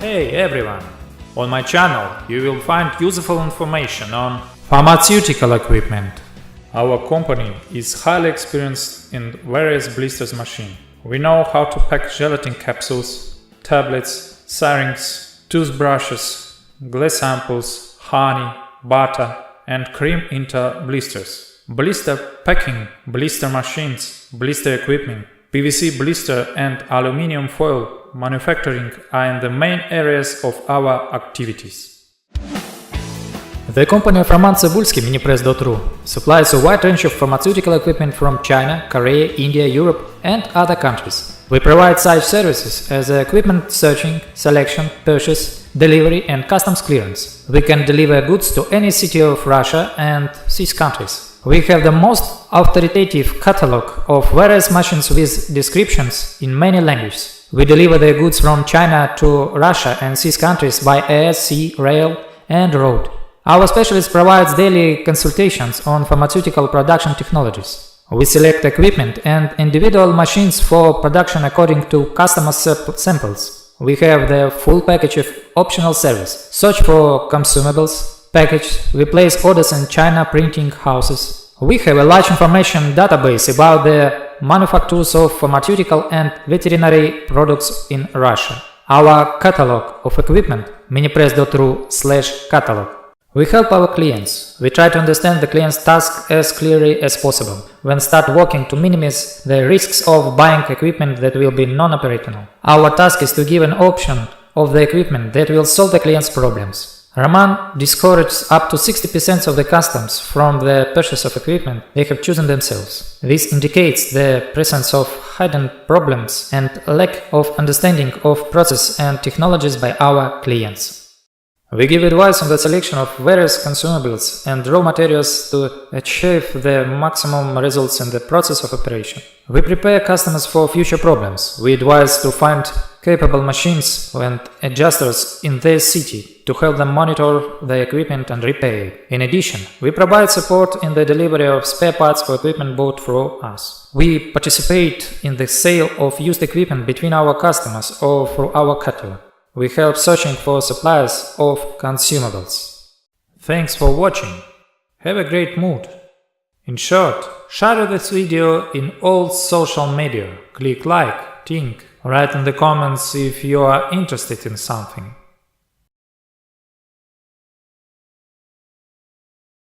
Hey everyone! On my channel you will find useful information on pharmaceutical equipment. Our company is highly experienced in various blisters machines. We know how to pack gelatin capsules, tablets, syringes, toothbrushes, glass ampoules, honey, butter and cream into blisters. Blister packing, blister machines, blister equipment, PVC blister and aluminum foil manufacturing are the main areas of our activities. The company of RomanTsibulsky, Minipress.ru, supplies a wide range of pharmaceutical equipment from China, Korea, India, Europe and other countries. We provide such services as equipment searching, selection, purchase, delivery and customs clearance. We can deliver goods to any city of Russia and CIS countries. We have the most authoritative catalog of various machines with descriptions in many languages. We deliver the goods from China to Russia and CIS countries by air, sea, rail and road. Our specialist provides daily consultations on pharmaceutical production technologies. We select equipment and individual machines for production according to customer samples. We have the full package of optional service. Search for consumables, package, we place orders in China printing houses. We have a large information database about the manufacturers of pharmaceutical and veterinary products in Russia. Our catalog of equipment, minipress.ru/catalog. We help our clients. We try to understand the client's task as clearly as possible, then start working to minimize the risks of buying equipment that will be non-operational. Our task is to give an option of the equipment that will solve the client's problems. Roman discourages up to 60% of the customers from the purchase of equipment they have chosen themselves. This indicates the presence of hidden problems and lack of understanding of process and technologies by our clients. We give advice on the selection of various consumables and raw materials to achieve the maximum results in the process of operation. We prepare customers for future problems. We advise to find capable machines and adjusters in their city to help them monitor the equipment and repair it. In addition, we provide support in the delivery of spare parts for equipment bought through us. We participate in the sale of used equipment between our customers or through our catalog. We help searching for suppliers of consumables. Thanks for watching. Have a great mood. In short, share this video in all social media. Click like, think, write in the comments if you are interested in something.